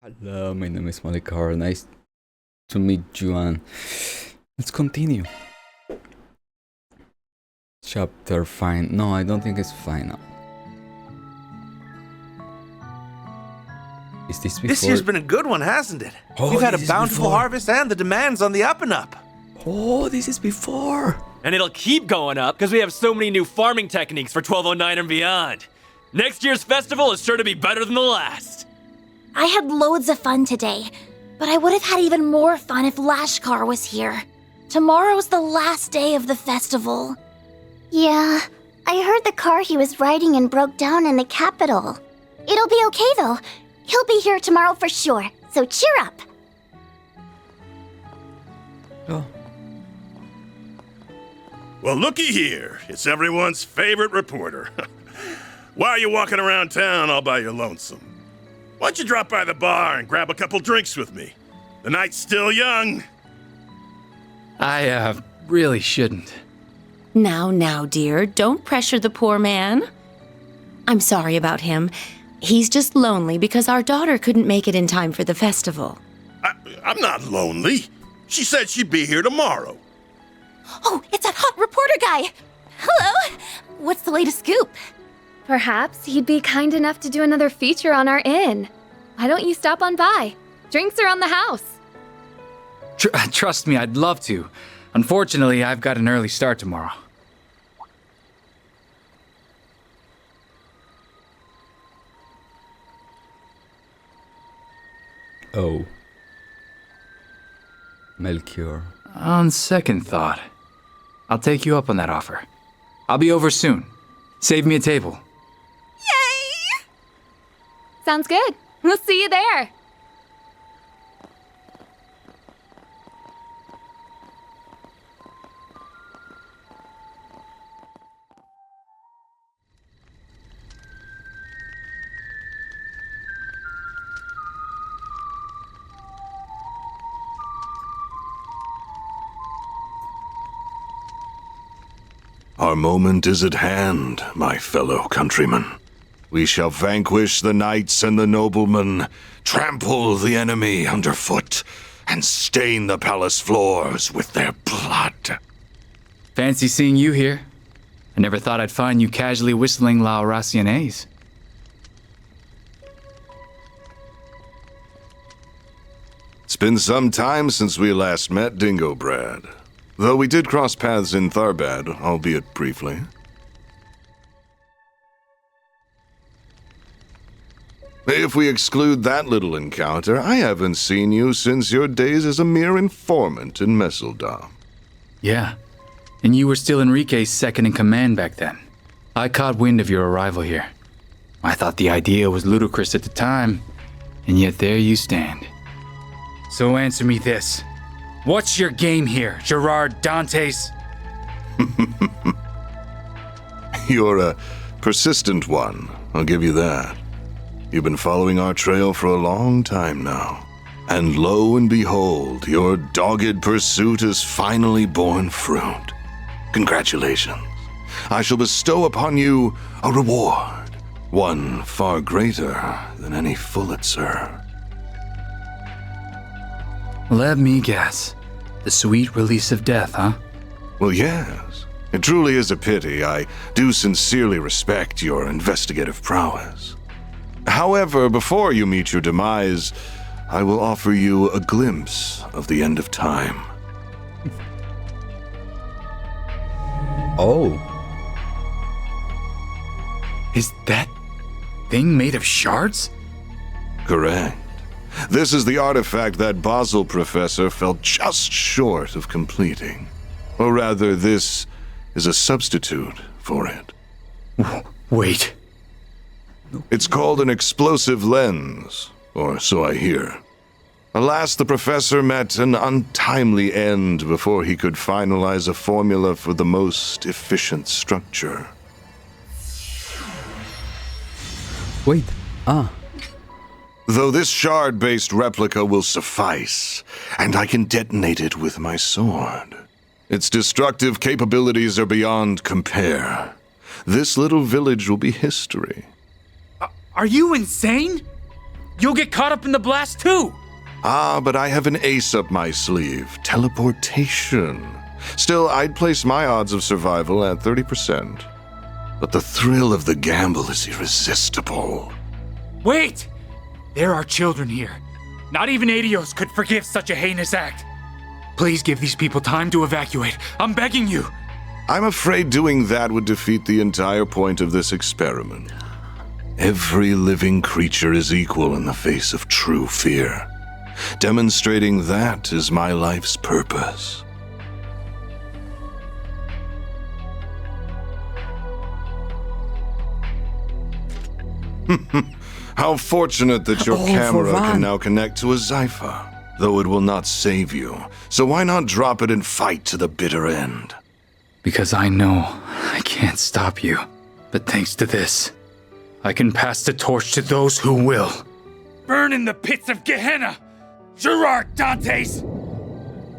Hello, my name is Molikar. Nice to meet you, and let's continue. Chapter fine. No, I don't think it's final. Is this before? This year's been a good one, hasn't it? Oh, We've had a this is bountiful before. harvest and the demand's on the up and up. Oh, this is before. And it'll keep going up because we have so many new farming techniques for 1209 and beyond. Next year's festival is sure to be better than the last. I had loads of fun today, but I would have had even more fun if Lashkar was here. Tomorrow's the last day of the festival. Yeah, I heard the car he was riding in broke down in the capital. It'll be okay though. He'll be here tomorrow for sure, so cheer up. Oh. Well, looky here. It's everyone's favorite reporter. Why are you walking around town all by your lonesome? Why don't you drop by the bar and grab a couple drinks with me? The night's still young. I, really shouldn't. Now, dear, don't pressure the poor man. I'm sorry about him. He's just lonely because our daughter couldn't make it in time for the festival. I'm not lonely. She said she'd be here tomorrow. Oh, it's that hot reporter guy! Hello! What's the latest scoop? Perhaps he'd be kind enough to do another feature on our inn. Why don't you stop on by? Drinks are on the house. Trust me, I'd love to. Unfortunately, I've got an early start tomorrow. Oh. Melchior. On second thought, I'll take you up on that offer. I'll be over soon. Save me a table. Yay! Sounds good. We'll see you there. Our moment is at hand, my fellow countrymen. We shall vanquish the knights and the noblemen, trample the enemy underfoot, and stain the palace floors with their blood. Fancy seeing you here. I never thought I'd find you casually whistling La Racianaise. It's been some time since we last met, Dingo Brad. Though we did cross paths in Tharbad, albeit briefly. If we exclude that little encounter, I haven't seen you since your days as a mere informant in Messeldom. Yeah, and you were still Enrique's second in command back then. I caught wind of your arrival here. I thought the idea was ludicrous at the time, and yet there you stand. So answer me this. What's your game here, Gerard Dantes? You're a persistent one, I'll give you that. You've been following our trail for a long time now. And lo and behold, your dogged pursuit has finally borne fruit. Congratulations. I shall bestow upon you a reward, one far greater than any Pulitzer. Let me guess. The sweet release of death, huh? Well, yes. It truly is a pity. I do sincerely respect your investigative prowess. However, before you meet your demise, I will offer you a glimpse of the end of time. Oh. Is that thing made of shards? Correct. This is the artifact that Basel professor fell just short of completing. Or rather, this is a substitute for it. Wait. It's called an explosive lens, or so I hear. Alas, the professor met an untimely end before he could finalize a formula for the most efficient structure. Wait. Ah. Though this shard-based replica will suffice, and I can detonate it with my sword. Its destructive capabilities are beyond compare. This little village will be history. Are you insane? You'll get caught up in the blast too! Ah, but I have an ace up my sleeve. Teleportation. Still, I'd place my odds of survival at 30%. But the thrill of the gamble is irresistible. Wait! There are children here. Not even Adios could forgive such a heinous act. Please give these people time to evacuate. I'm begging you. I'm afraid doing that would defeat the entire point of this experiment. Every living creature is equal in the face of true fear. Demonstrating that is my life's purpose. How fortunate that your camera can now connect to a Zypher. Though it will not save you, so why not drop it and fight to the bitter end? Because I know I can't stop you. But thanks to this, I can pass the torch to those who will. Burn in the pits of Gehenna! Gerard Dantes!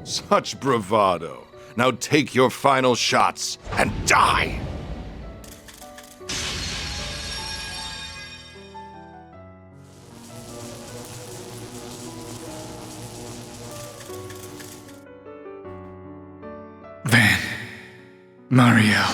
Such bravado. Now take your final shots and die! Van. Mariel.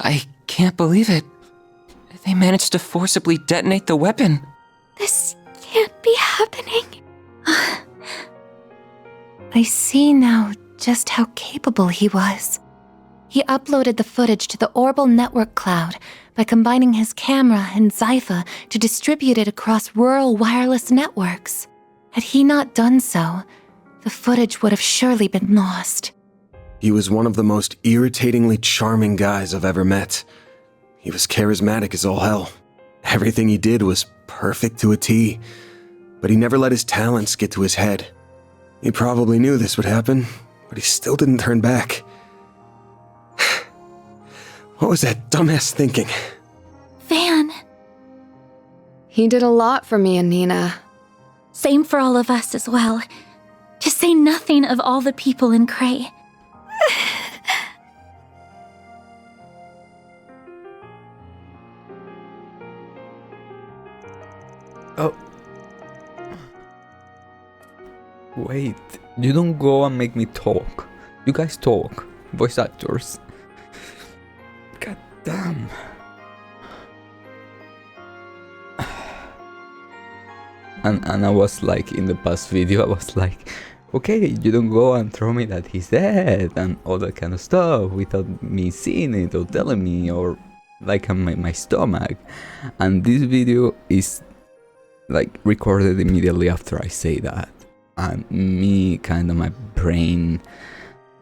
I can't believe it. They managed to forcibly detonate the weapon. This can't be happening. I see now just how capable he was. He uploaded the footage to the Orbital Network cloud by combining his camera and Zypher to distribute it across rural wireless networks. Had he not done so, the footage would have surely been lost. He was one of the most irritatingly charming guys I've ever met. He was charismatic as all hell. Everything he did was perfect to a T, but he never let his talents get to his head. He probably knew this would happen, but he still didn't turn back. What was that dumbass thinking? Van. He did a lot for me and Nina. Same for all of us as well. To say nothing of all the people in Cray. Oh. Wait, you don't go and make me talk. You guys talk. Voice actors. God damn. And I was like, in the past video, I was like, okay, you don't go and throw me that he's dead and all that kind of stuff without me seeing it or telling me or like on my stomach. And this video is like recorded immediately after I say that. And me, kind of my brain,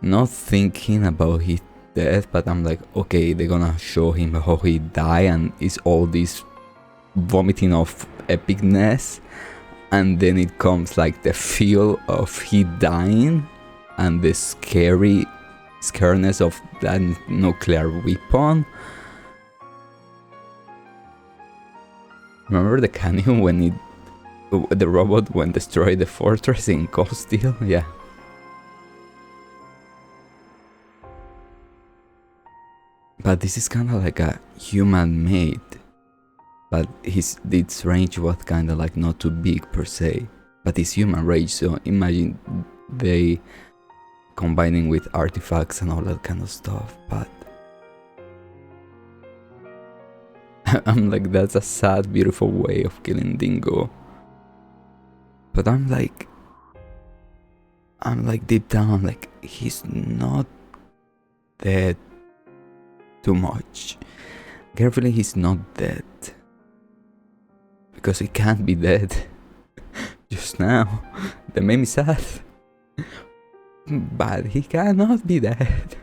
not thinking about his death, but I'm like, okay, they're gonna show him how he died and it's all this vomiting of epicness. And then it comes like the feel of he dying and the scariness of that nuclear weapon. Remember the canyon when the robot went destroy the fortress in Cold Steel? Yeah. But this is kind of like a human made. But its range was kind of like not too big per se, but it's human range, so imagine they combining with artifacts and all that kind of stuff. But I'm like, that's a sad, beautiful way of killing Dingo. But I'm like deep down, I'm like, he's not dead too much. Carefully, he's not dead. Because he can't be dead. just now. That made me sad. But he cannot be dead.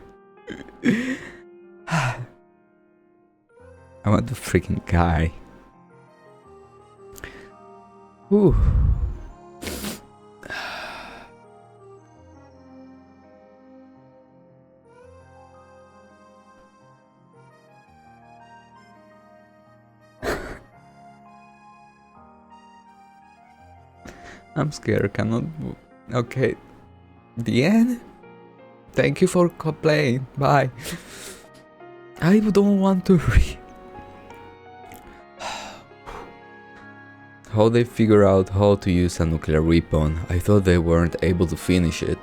I want to freaking cry. Whew. I'm scared, cannot. Okay. The end? Thank you for playing. Bye. I don't want to read. How they figure out how to use a nuclear weapon. I thought they weren't able to finish it.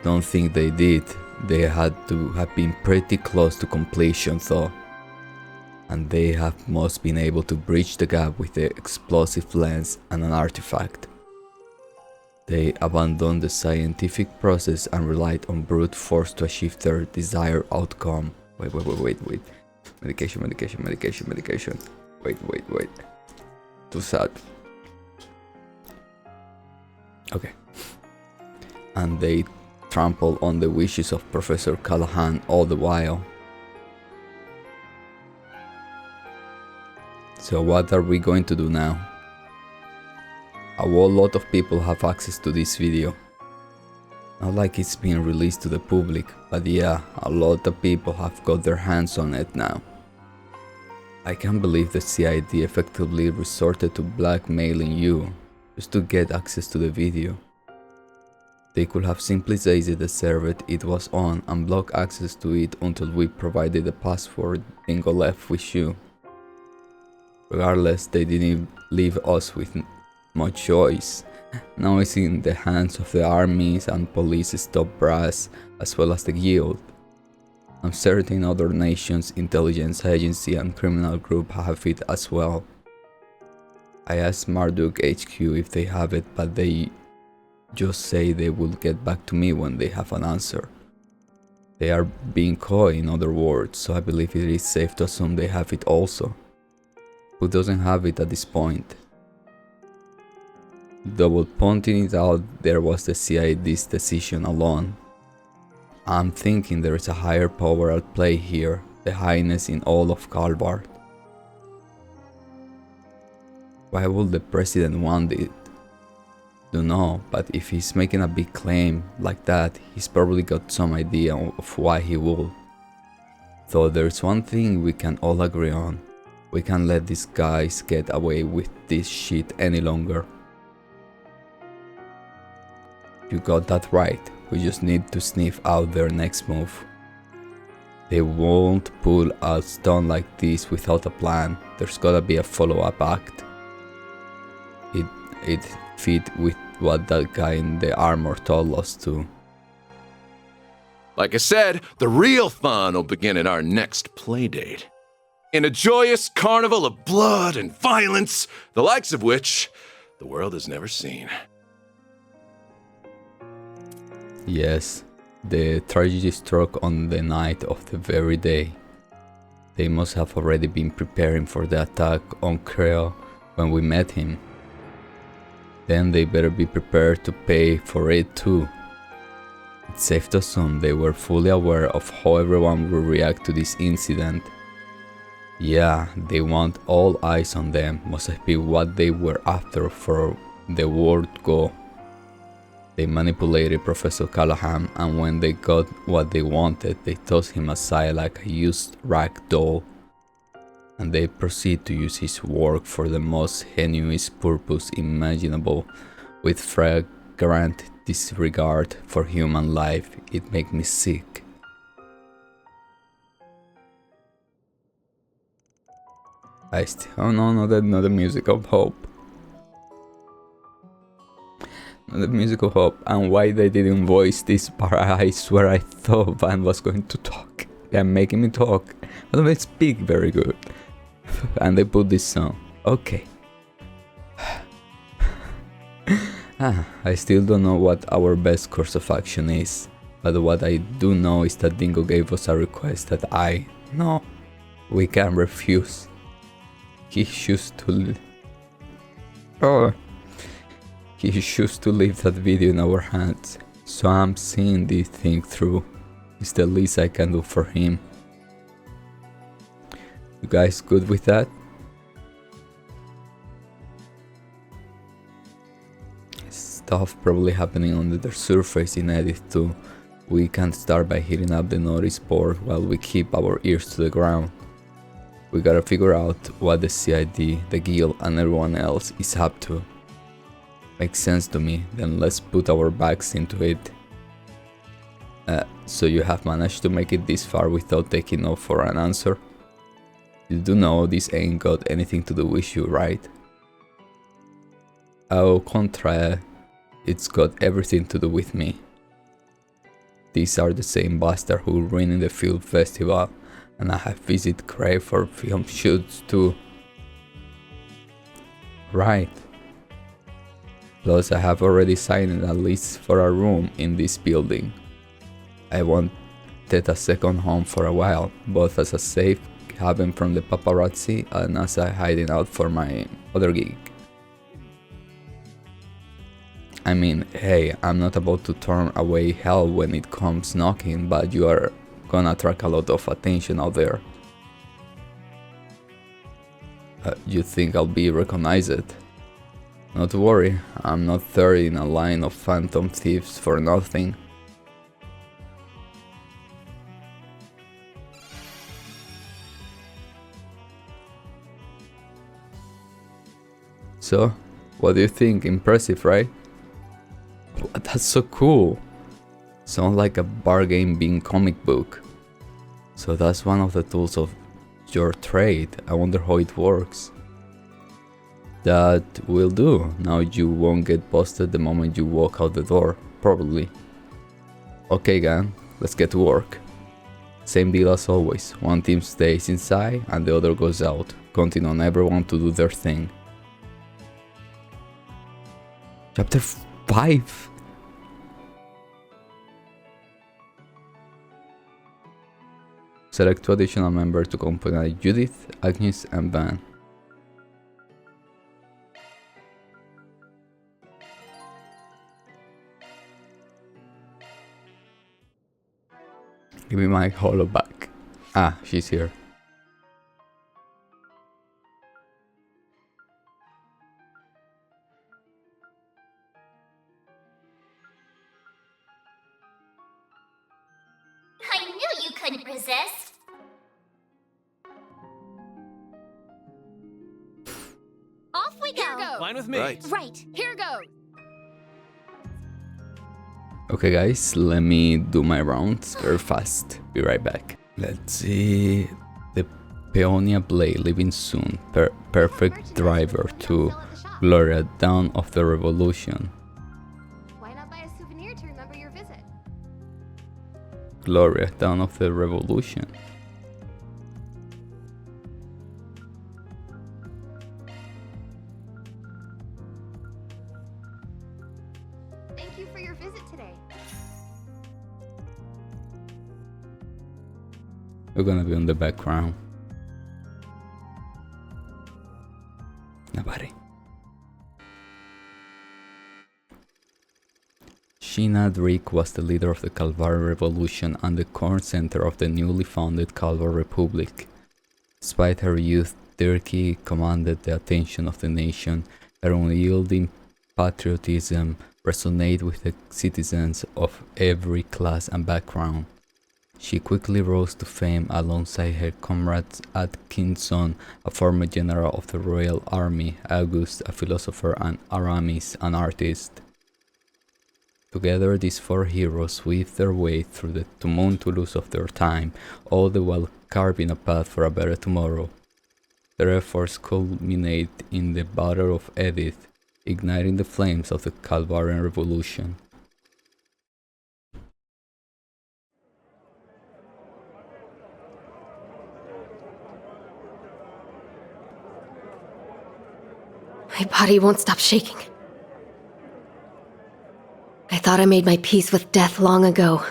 Don't think they did. They had to have been pretty close to completion though. And they have most been able to bridge the gap with the explosive lens and an artifact. They abandoned the scientific process and relied on brute force to achieve their desired outcome. Wait. Medication. Wait. Too sad. Okay. And they trample on the wishes of Professor Callahan all the while. So what are we going to do now? A whole lot of people have access to this video. Not like it's been released to the public, but yeah, a lot of people have got their hands on it now. I can't believe the CID effectively resorted to blackmailing you just to get access to the video. They could have simply seized the server it was on and block access to it until we provided the password Dingo left with you. Regardless, they didn't leave us with much choice. Now it's in the hands of the armies and police top brass as well as the guild. I'm certain other nations' intelligence agency and criminal group have it as well. I asked Marduk HQ if they have it, but they just say they will get back to me when they have an answer. They are being coy, in other words, so I believe it is safe to assume they have it also. Who doesn't have it at this point? Double pointing it out, there was the CID's decision alone. I'm thinking there is a higher power at play here, the highness in all of Calvard. Why would the president want it? Don't know, but if he's making a big claim like that, he's probably got some idea of why he would. Though there's one thing we can all agree on. We can't let these guys get away with this shit any longer. You got that right, we just need to sniff out their next move. They won't pull a stunt like this without a plan, there's gotta be a follow-up act. It fit with what that guy in the armor told us too. Like I said, the real fun will begin at our next playdate. In a joyous carnival of blood and violence, the likes of which the world has never seen. Yes, the tragedy struck on the night of the very day. They must have already been preparing for the attack on Creo when we met him. Then they better be prepared to pay for it too. It's safe to assume they were fully aware of how everyone will react to this incident. Yeah, they want all eyes on them, must have been what they were after for the word go. They manipulated Professor Callahan, and when they got what they wanted, they tossed him aside like a used rag doll. And they proceed to use his work for the most heinous purpose imaginable, with flagrant disregard for human life. It makes me sick. Oh no, not the music of hope. Not the music of hope. And why they didn't voice this part? I swear I thought Van was going to talk. They're making me talk. I don't speak very good. And they put this song. Okay. I still don't know what our best course of action is. But what I do know is that Dingo gave us a request that we can refuse. He He chose to leave that video in our hands, so I'm seeing this thing through. It's the least I can do for him. You guys good with that? Stuff probably happening under the surface in edit too. We can start by hitting up the notice board while we keep our ears to the ground. We gotta figure out what the CID, the guild and everyone else is up to. Makes sense to me, then let's put our backs into it. So you have managed to make it this far without taking off for an answer? You do know this ain't got anything to do with you, right? Au contraire, it's got everything to do with me. These are the same bastards who ruined the film festival, and I have visited Crave for film shoots too. Right. Plus I have already signed a lease for a room in this building. I wanted a second home for a while, both as a safe haven from the paparazzi and as a hiding out for my other gig. I mean, hey, I'm not about to turn away hell when it comes knocking, but you are gonna attract a lot of attention out there. You think I'll be recognized? Not to worry, I'm not third in a line of phantom thieves for nothing. So, what do you think? Impressive, right? That's so cool. Sounds like a bargain bin comic book. So that's one of the tools of your trade. I wonder how it works. That will do. Now you won't get busted the moment you walk out the door, probably. Okay gang, let's get to work. Same deal as always. One team stays inside and the other goes out, counting on everyone to do their thing. Chapter 5. Select 2 additional members to accompany Judith, Agnes, and Van. Give me my holo back. Ah, she's here. I knew you couldn't resist. Off we go. Fine with me. Right. Here goes. Okay guys, let me do my rounds very fast. Be right back. Let's see. The Peonia Blade leaving soon. Perfect driver to Gloria, Dawn of the Revolution. Why not buy a souvenir to remember your visit? Gloria, Dawn of the Revolution. Thank you for your visit today. We're gonna be on the background. Nobody. Sheena Drake was the leader of the Calvary Revolution and the core center of the newly founded Calvary Republic. Despite her youth, Turkey commanded the attention of the nation. Her unyielding patriotism resonated with the citizens of every class and background. She quickly rose to fame alongside her comrades Atkinson, a former general of the Royal Army, August, a philosopher, and Aramis, an artist. Together, these 4 heroes weaved their way through the tumultuous of their time, all the while carving a path for a better tomorrow. Their efforts culminate in the Battle of Edith, igniting the flames of the Calvarian Revolution. My body won't stop shaking. I thought I made my peace with death long ago,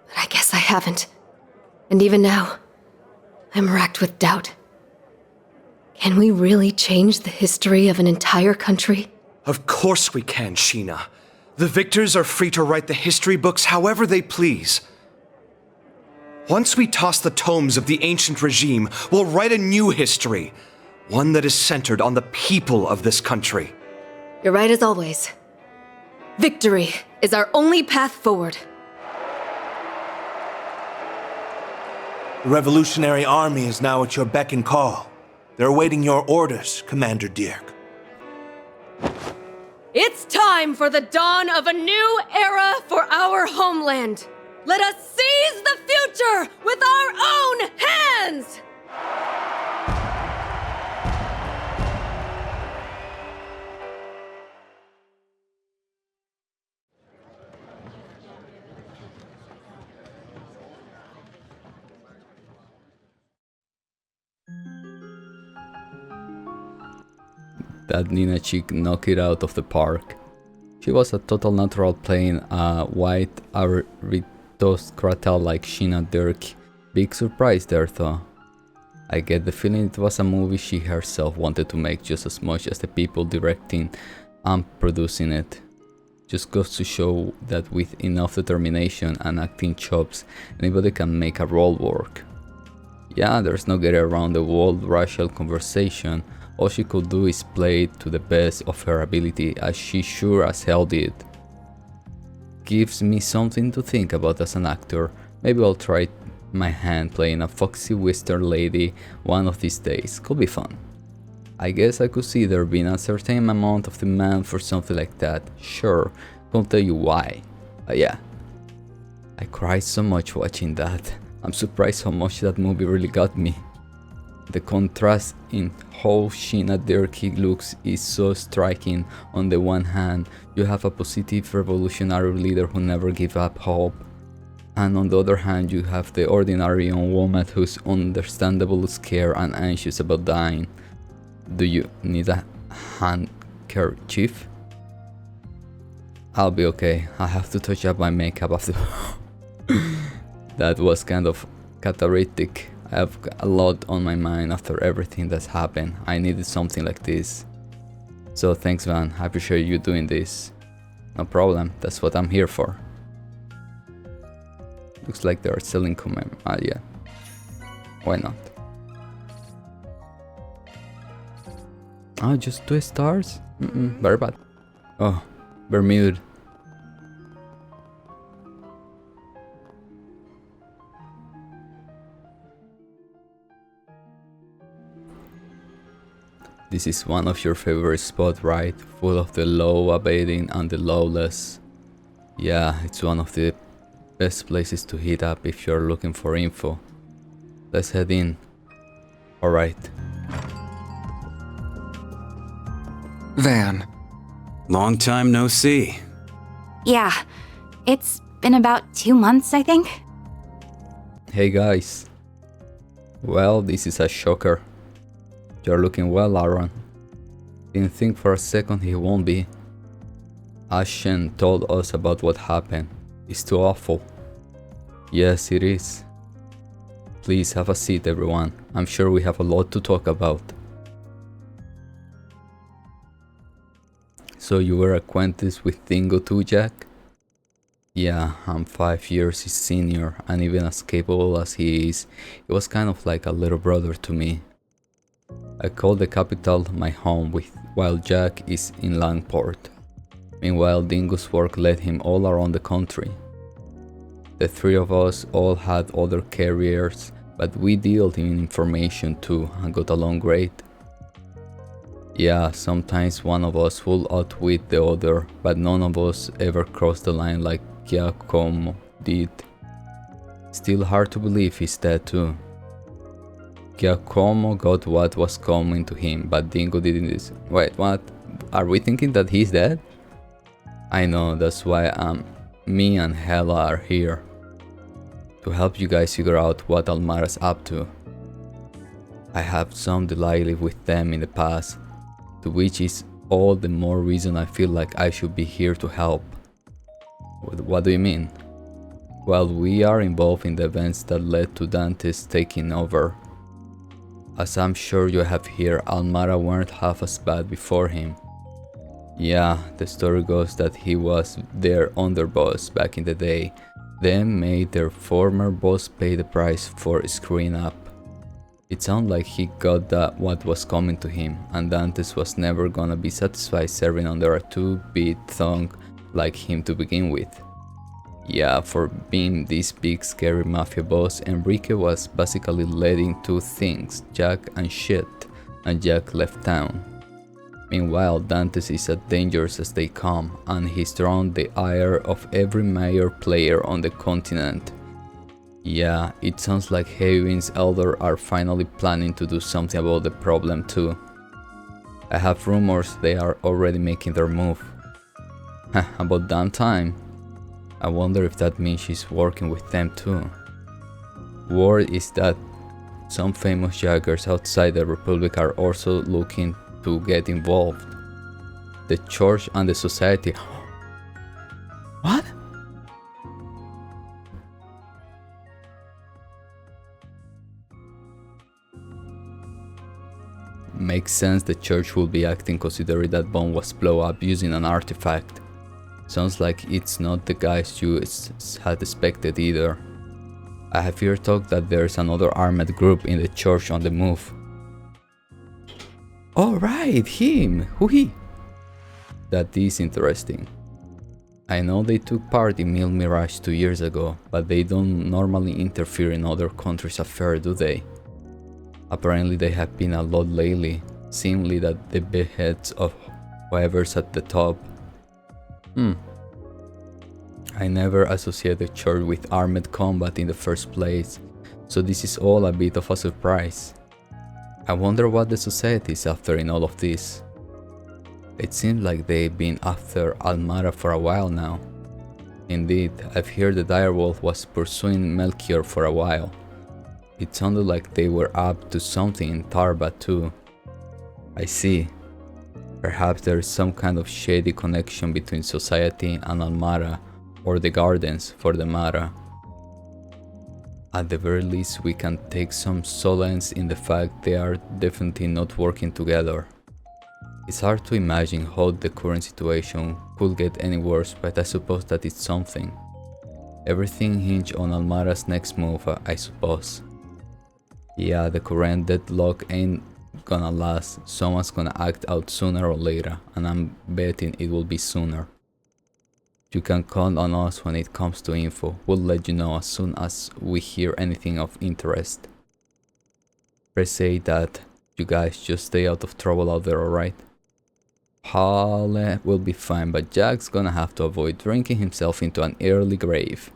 but I guess I haven't. And even now, I'm racked with doubt. Can we really change the history of an entire country Of course we can, Sheena. The victors are free to write the history books however they please. Once we toss the tomes of the ancient regime, we'll write a new history. One that is centered on the people of this country. You're right as always. Victory is our only path forward. The Revolutionary Army is now at your beck and call. They're awaiting your orders, Commander Dirk. It's time for the dawn of a new era for our homeland. Let us seize the future with our own hands! That Nina chick knocked it out of the park. She was a total natural playing a white aristocrat like Sheena Dirk. Big surprise there though. I get the feeling it was a movie she herself wanted to make just as much as the people directing and producing it. Just goes to show that with enough determination and acting chops, anybody can make a role work. Yeah, there's no getting around the whole racial conversation. All she could do is play it to the best of her ability, as she sure as hell did. Gives me something to think about as an actor. Maybe I'll try my hand playing a foxy western lady one of these days. Could be fun. I guess I could see there being a certain amount of demand for something like that. Sure, can't tell you why. But yeah. I cried so much watching that. I'm surprised how much that movie really got me. The contrast in how Sheena Dirk looks is so striking. On the one hand, you have a positive revolutionary leader who never gives up hope. And on the other hand, you have the ordinary young woman who's understandably scared and anxious about dying. Do you need a handkerchief? I'll be okay. I have to touch up my makeup after. That was kind of cathartic. I have a lot on my mind after everything that's happened. I needed something like this. So thanks, Van. I appreciate you doing this. No problem. That's what I'm here for. Looks like they're selling yeah. Why not? Oh, just 2 stars? Very bad. Oh, Bermuda. This is one of your favorite spots, right? Full of the law-abiding and the lawless. Yeah, it's one of the best places to hit up if you're looking for info. Let's head in. Alright. Van, long time no see. Yeah, it's been about 2 months, I think. Hey guys. Well, this is a shocker. You're looking well, Aaron. Didn't think for a second he won't be. Ashen told us about what happened. It's too awful. Yes, it is. Please have a seat, everyone. I'm sure we have a lot to talk about. So you were acquainted with Dingo too, Jack? Yeah, I'm 5 years his senior, and even as capable as he is, he was kind of like a little brother to me. I call the capital my home while Jack is in Langport. Meanwhile, Dingo's work led him all around the country. The 3 of us all had other careers, but we dealt in information too and got along great. Yeah, sometimes one of us would outwit the other, but none of us ever crossed the line like Giacomo did. Still hard to believe he's dead too. Giacomo got what was coming to him, but Dingo didn't. Wait, what? Are we thinking that he's dead? I know, that's why me and Hela are here. To help you guys figure out what Almara's up to. I have some delay with them in the past, to which is all the more reason I feel like I should be here to help. What do you mean? Well, we are involved in the events that led to Dante's taking over. As I'm sure you have heard, Almara weren't half as bad before him. Yeah, the story goes that he was their underboss back in the day, then made their former boss pay the price for screwing up. It sounded like he got what was coming to him, and Dantes was never gonna be satisfied serving under a 2-bit thug like him to begin with. Yeah, for being this big scary mafia boss, Enrique was basically letting two things, Jack and shit, and Jack left town. Meanwhile, Dantes is as dangerous as they come, and he's drawn the ire of every major player on the continent. Yeah, it sounds like Haven's Elder are finally planning to do something about the problem too. I have rumors they are already making their move. About damn time. I wonder if that means she's working with them too. Word is that some famous jaggers outside the Republic are also looking to get involved. The church and the society. What? Makes sense the church will be acting considering that bomb was blown up using an artifact. Sounds like it's not the guys you had expected either. I have heard talk that there's another armed group in the church on the move. Oh right, him! Who he? That is interesting. I know they took part in Mil Mirage 2 years ago, but they don't normally interfere in other countries' affairs, do they? Apparently they have been a lot lately, seemingly that the beheads of whoever's at the top. I never associated the church with armed combat in the first place, so this is all a bit of a surprise. I wonder what the society is after in all of this. It seems like they've been after Almara for a while now. Indeed, I've heard the direwolf was pursuing Melchior for a while. It sounded like they were up to something in Tarba too. I see. Perhaps there is some kind of shady connection between society and Almara, or the gardens for the matter. At the very least, we can take some solace in the fact they are definitely not working together. It's hard to imagine how the current situation could get any worse, but I suppose that it's something. Everything hinges on Almara's next move, I suppose. Yeah, the current deadlock ain't gonna last. Someone's gonna act out sooner or later, and I'm betting it will be sooner. You can count on us when it comes to info. We'll let you know as soon as we hear anything of interest. Let's say that you guys just stay out of trouble out there, alright? Halle will be fine, but Jack's gonna have to avoid drinking himself into an early grave.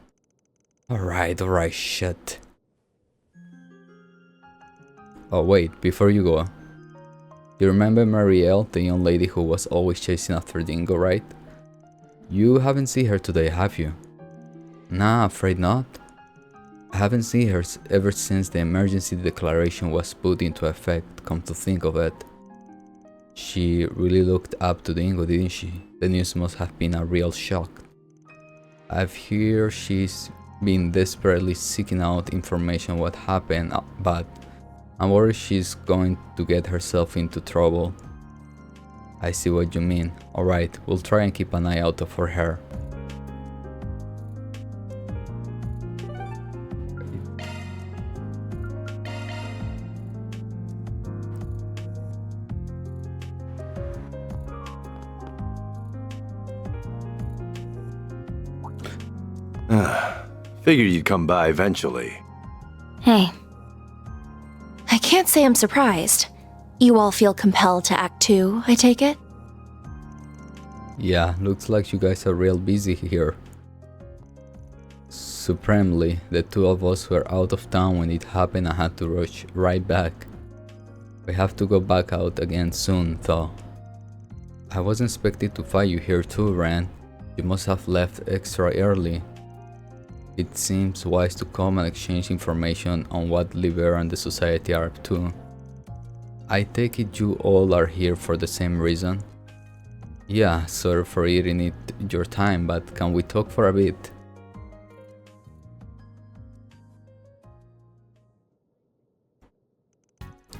Alright, shit. Oh wait, before you go. You remember Marielle, the young lady who was always chasing after Dingo, right? You haven't seen her today, have you? Nah, afraid not. I haven't seen her ever since the emergency declaration was put into effect, come to think of it. She really looked up to Dingo, didn't she? The news must have been a real shock. I've heard she's been desperately seeking out information what happened, but I'm worried she's going to get herself into trouble. I see what you mean. Alright, we'll try and keep an eye out for her. Figured you'd come by eventually. Hey. I can't say I'm surprised. You all feel compelled to act too, I take it? Yeah, looks like you guys are real busy here. Supremely, the two of us were out of town when it happened and had to rush right back. We have to go back out again soon, though. I wasn't expecting to find you here too, Ran. You must have left extra early. It seems wise to come and exchange information on what Liber and the Society are up to. I take it you all are here for the same reason? Yeah, sorry for eating it your time, but can we talk for a bit?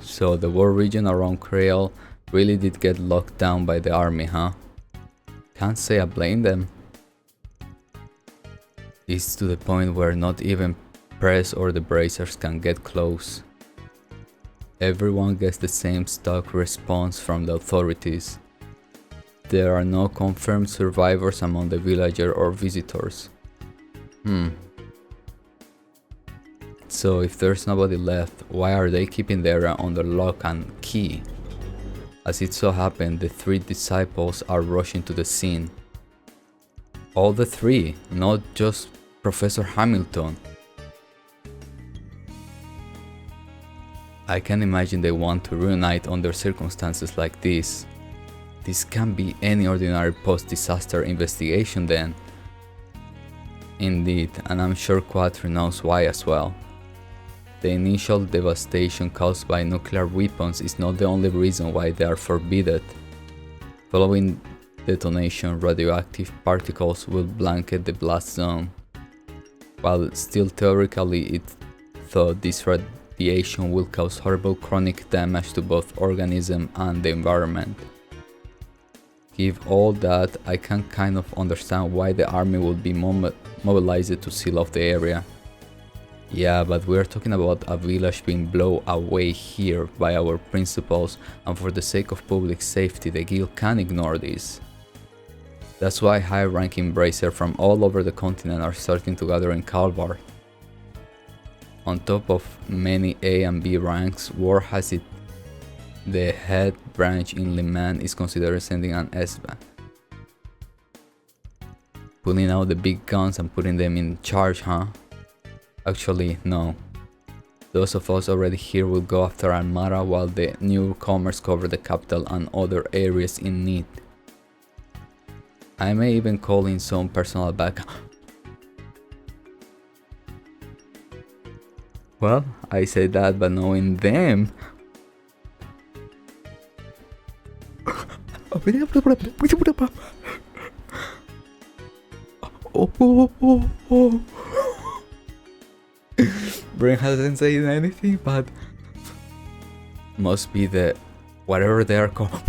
So the war region around Creole really did get locked down by the army, huh? Can't say I blame them. It's to the point where not even press or the bracers can get close. Everyone gets the same stock response from the authorities. There are no confirmed survivors among the villagers or visitors. So if there's nobody left, why are they keeping the area under lock and key? As it so happened, the 3 disciples are rushing to the scene. All the 3, not just Professor Hamilton. I can imagine they want to reunite under circumstances like this. This can't be any ordinary post-disaster investigation then. Indeed, and I'm sure Quattro knows why as well. The initial devastation caused by nuclear weapons is not the only reason why they are forbidden. Following detonation, radioactive particles will blanket the blast zone. While still theoretically it thought this radiation will cause horrible chronic damage to both organism and the environment. Give all that, I can kind of understand why the army would be mobilized to seal off the area. Yeah, but we're talking about a village being blown away here by our principals, and for the sake of public safety the guild can't ignore this. That's why high-ranking bracers from all over the continent are starting to gather in Calvar. On top of many A and B ranks, war has it. The head branch in Liman is considering sending an SBA. Pulling out the big guns and putting them in charge, huh? Actually, no. Those of us already here will go after Almara while the newcomers cover the capital and other areas in need. I may even call in some personal backup. Well, I say that, but knowing them... Brain hasn't said anything, but must be the whatever they are called.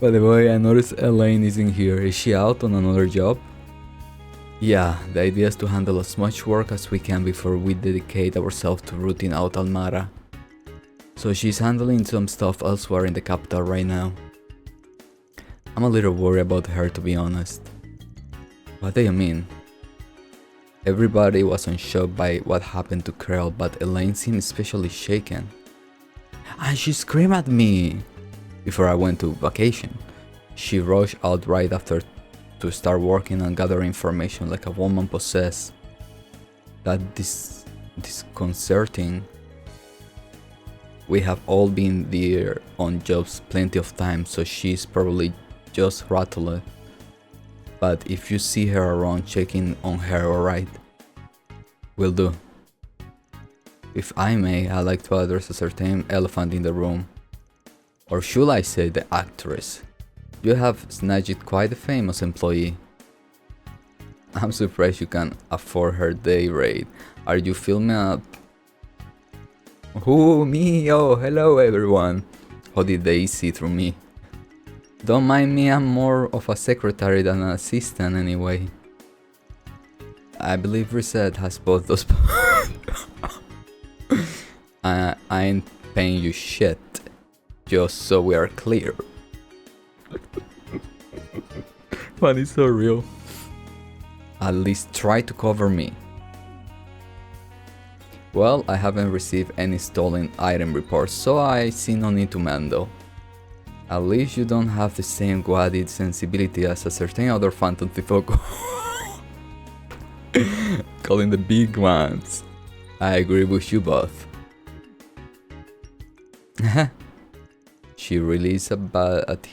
By the way, I noticed Elaine isn't here. Is she out on another job? Yeah, the idea is to handle as much work as we can before we dedicate ourselves to rooting out Almara. So she's handling some stuff elsewhere in the capital right now. I'm a little worried about her, to be honest. What do you mean? Everybody was in shock by what happened to Krell, but Elaine seemed especially shaken. And she screamed at me before I went to vacation. She rushed out right after to start working and gather information like a woman possessed. That disconcerting. We have all been there on jobs plenty of times, so she's probably just rattled. But if you see her around, checking on her, alright? Will do. If I may, I'd like to address a certain elephant in the room. Or should I say the actress? You have snatched quite a famous employee. I'm surprised you can afford her day rate. Are you filming up? Who, me? Oh, hello everyone. How did they see through me? Don't mind me, I'm more of a secretary than an assistant anyway. I believe Reset has both those. I ain't paying you shit. Just so we are clear. But it's so real. At least try to cover me. Well, I haven't received any stolen item reports, so I see no need to mendel. At least you don't have the same guarded sensibility as a certain other Phantom Tifoco. Calling the big ones. I agree with you both. She really is bad at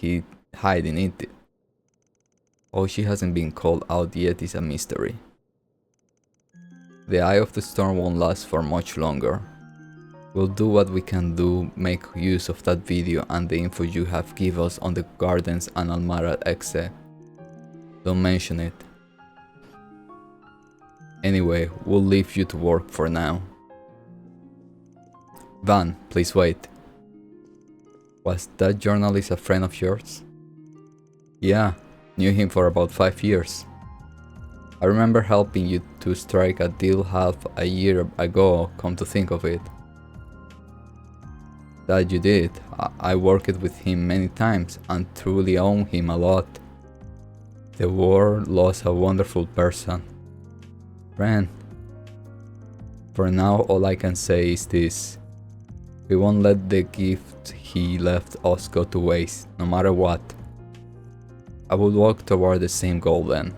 hiding it. All she hasn't been called out yet is a mystery. The eye of the storm won't last for much longer. We'll do what we can do, make use of that video and the info you have give us on the gardens and Almara Exe. Don't mention it. Anyway, we'll leave you to work for now. Van, please wait. Was that journalist a friend of yours? Yeah, knew him for about 5 years. I remember helping you to strike a deal half a year ago, come to think of it. That you did. I worked with him many times and truly owe him a lot. The world lost a wonderful person. Friend. For now, all I can say is this. We won't let the gift he left us go to waste, no matter what. I will work toward the same goal then.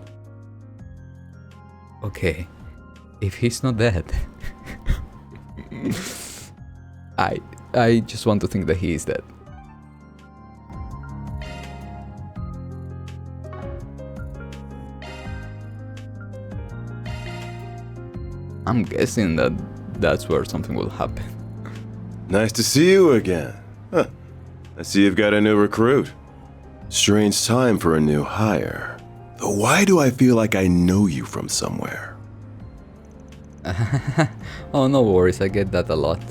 Okay, if he's not dead. I just want to think that he is dead. I'm guessing that that's where something will happen. Nice to see you again. Huh. I see you've got a new recruit. Strange time for a new hire. Though why do I feel like I know you from somewhere? Oh, no worries, I get that a lot.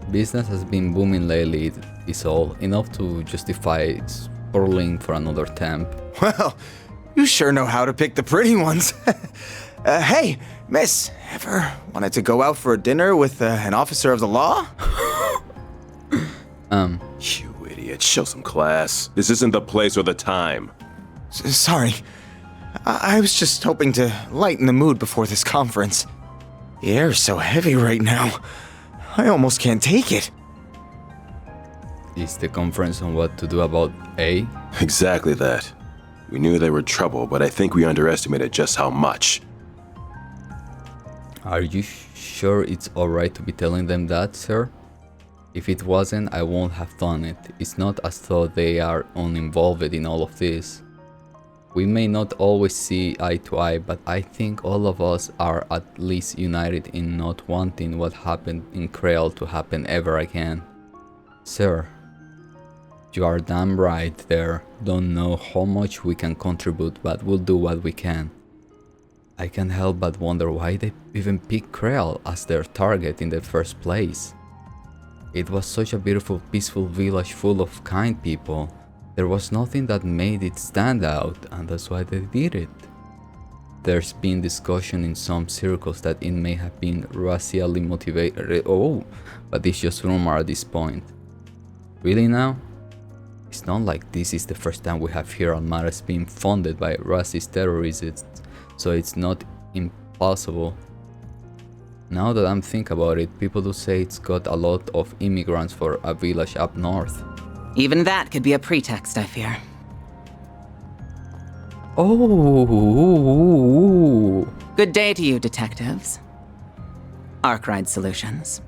Business has been booming lately, is all. Enough to justify spoiling for another temp. Well, you sure know how to pick the pretty ones. Hey, miss, ever wanted to go out for a dinner with an officer of the law? You idiot, show some class. This isn't the place or the time. Sorry. I was just hoping to lighten the mood before this conference. The air's so heavy right now. I almost can't take it. Is the conference on what to do about A? Exactly that. We knew they were trouble, but I think we underestimated just how much. Are you sure it's alright to be telling them that, sir? If it wasn't, I won't have done it. It's not as though they are uninvolved in all of this. We may not always see eye to eye, but I think all of us are at least united in not wanting what happened in Creole to happen ever again. Sir, you are damn right there. Don't know how much we can contribute, but we'll do what we can. I can't help but wonder why they even picked Creole as their target in the first place. It was such a beautiful, peaceful village full of kind people. There was nothing that made it stand out, and that's why they did it. There's been discussion in some circles that it may have been racially motivated. Oh, but it's just rumor at this point. Really now? It's not like this is the first time we have heard Almara's being funded by racist terrorists, so it's not impossible. Now that I'm thinking about it, people do say it's got a lot of immigrants for a village up north. Even that could be a pretext, I fear. Oh. Good day to you, detectives. Arkwright Solutions.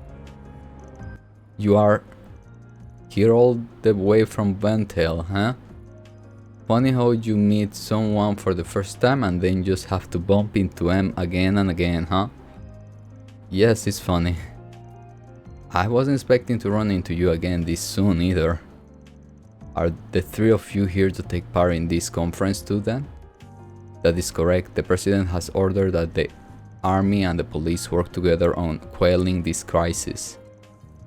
You are here all the way from Ventel, huh? Funny how you meet someone for the first time and then just have to bump into them again and again, huh? Yes, it's funny. I wasn't expecting to run into you again this soon either. Are the three of you here to take part in this conference too then? That is correct. The president has ordered that the army and the police work together on quelling this crisis.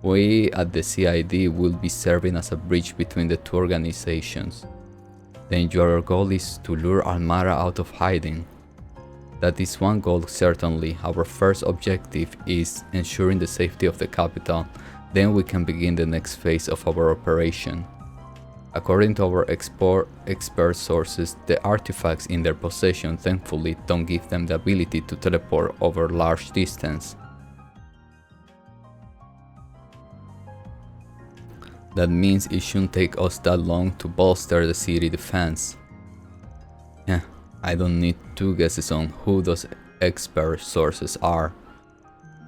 We at the CID will be serving as a bridge between the two organizations. Then your goal is to lure Almara out of hiding. That is one goal certainly. Our first objective is ensuring the safety of the capital. Then we can begin the next phase of our operation. According to our expert sources, the artifacts in their possession thankfully don't give them the ability to teleport over large distance. That means it shouldn't take us that long to bolster the city defense. Yeah, I don't need two guesses on who those expert sources are.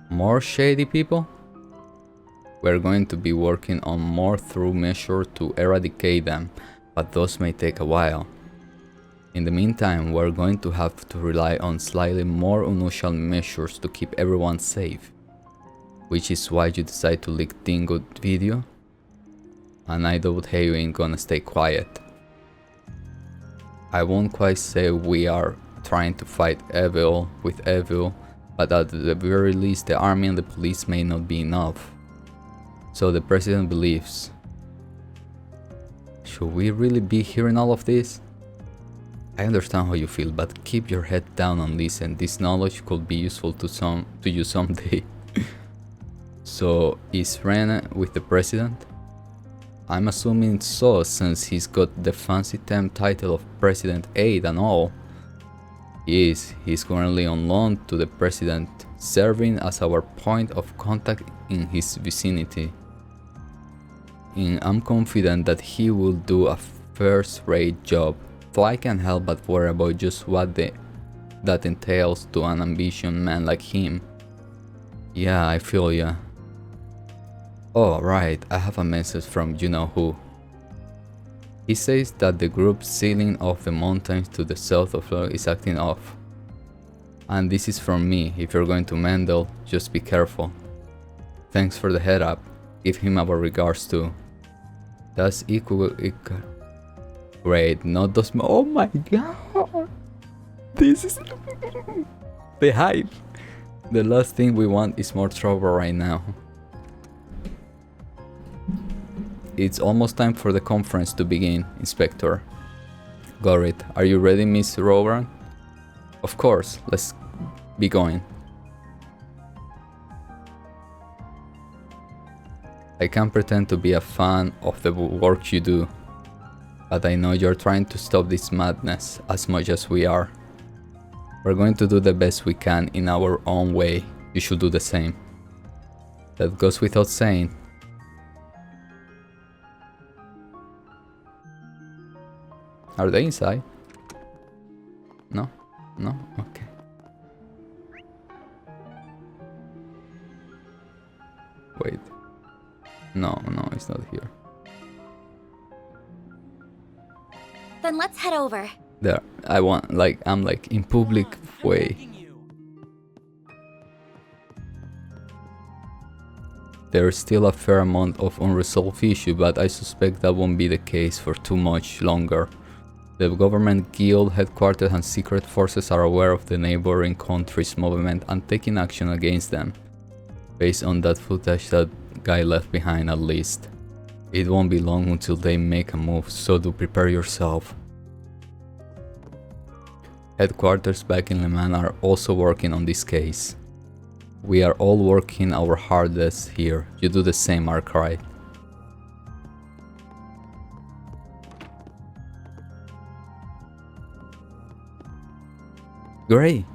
More shady people? We're going to be working on more thorough measures to eradicate them, but those may take a while. In the meantime, we're going to have to rely on slightly more unusual measures to keep everyone safe. Which is why you decide to leak Dingo video? And I doubt you ain't gonna stay quiet. I won't quite say we are trying to fight evil with evil, but at the very least the army and the police may not be enough. So the president believes. Should we really be hearing all of this? I understand how you feel, but keep your head down and listen. This knowledge could be useful to you someday. So is Ren with the president? I'm assuming so, since he's got the fancy term title of President Aide and all. He's currently on loan to the president, serving as our point of contact in his vicinity. And I'm confident that he will do a first-rate job, though I can't help but worry about just what that entails to an ambitious man like him. Yeah, I feel ya. Oh, right, I have a message from you-know-who. He says that the group sailing off the mountains to the south of Florida is acting off. And this is from me. If you're going to Mendel, just be careful. Thanks for the head up. Give him our regards too. That's equal. Great, not those. Oh my god! This is the hype. The last thing we want is more trouble right now. It's almost time for the conference to begin, Inspector. Got it. Are you ready, Miss Rowan? Of course, let's be going. I can't pretend to be a fan of the work you do, but I know you're trying to stop this madness as much as we are. We're going to do the best we can in our own way. You should do the same. That goes without saying. Are they inside? No? No? Okay. Wait. No, it's not here. Then let's head over. There. I'm like in public way. There's still a fair amount of unresolved issue, but I suspect that won't be the case for too much longer. The government guild headquarters and secret forces are aware of the neighboring country's movement and taking action against them. Based on that footage that guy left behind at least. It won't be long until they make a move, so do prepare yourself. Headquarters back in Le Mans are also working on this case. We are all working our hardest here. You do the same, Arkwright. Great.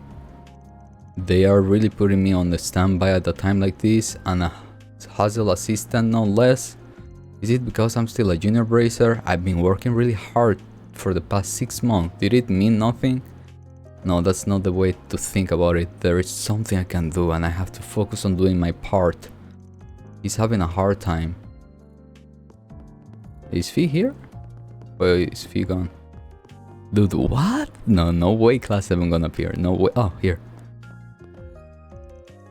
They are really putting me on the standby at a time like this, and a hustle assistant no less. Is it because I'm still a junior bracer? I've been working really hard for the past 6 months. Did it mean nothing? No, that's not the way to think about it. There is something I can do and I have to focus on doing my part. He's having a hard time. Is Fee here? Or is Fee gone? Dude, what? No way Class 7 gonna appear. No way. Oh, here.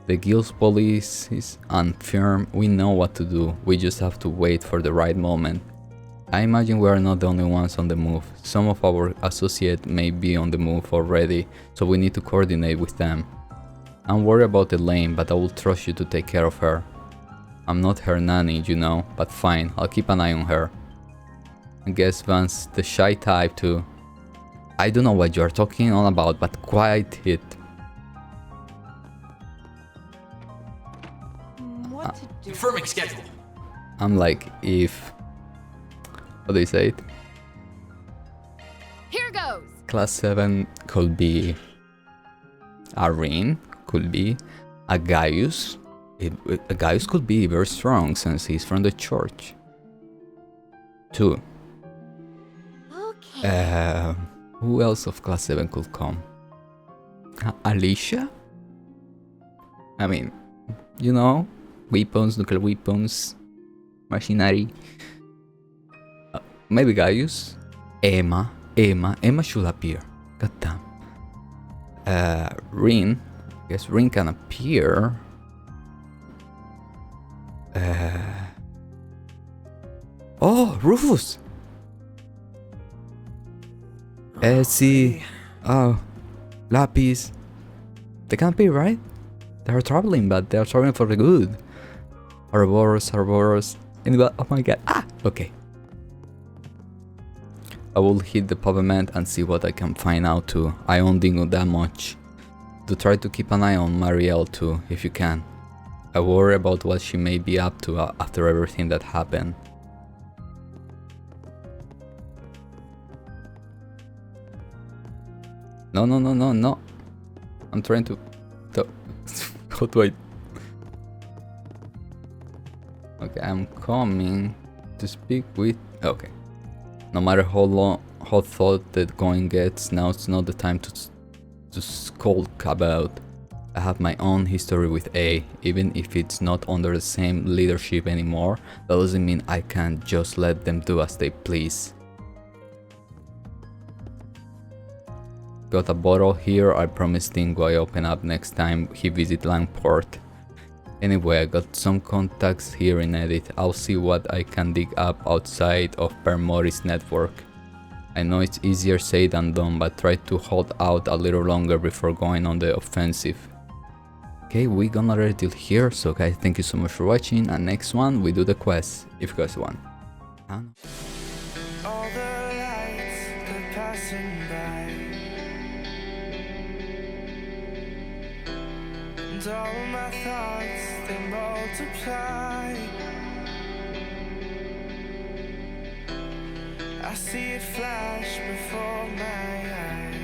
The guild's police is unfirm. We know what to do. We just have to wait for the right moment. I imagine we are not the only ones on the move. Some of our associates may be on the move already, so we need to coordinate with them. I'm worried about Elaine, but I will trust you to take care of her. I'm not her nanny, you know, but fine, I'll keep an eye on her. I guess Van's the shy type too. I don't know what you're talking on about, but quite it. Confirming schedule. I'm like, if... What do you say it? Here goes. Class 7 could be a Rin, could be a Gaius. A Gaius could be very strong since he's from the church. 2. Okay. Who else of Class 7 could come? Alicia? I mean, you know, weapons, nuclear weapons, machinery. Maybe Gaius. Emma should appear. Goddamn. Rin. I guess Rin can appear. Oh, Rufus! See. Oh. Lapis. They can't be, right? They are traveling, but they are traveling for the good. Ouroboros. Anybody? Oh my god. Ah! Okay. I will hit the pavement and see what I can find out too. I own Dingo that much. Do try to keep an eye on Marielle too, if you can. I worry about what she may be up to after everything that happened. No. I'm trying to... How do I... Okay, I'm coming to speak with... Okay. No matter how thought the going gets, now it's not the time to skulk about. I have my own history with A, even if it's not under the same leadership anymore. That doesn't mean I can't just let them do as they please. Got a bottle here. I promised Dingo I open up next time he visit Langport. Anyway, I got some contacts here in Edith. I'll see what I can dig up outside of Permoris network. I know it's easier said than done, but try to hold out a little longer before going on the offensive. Okay, we gonna let it till here, so guys, thank you so much for watching, and next one we do the quest, if you guys want. All the lights, they're passing by, and all my thoughts, they multiply. I see it flash before my eyes.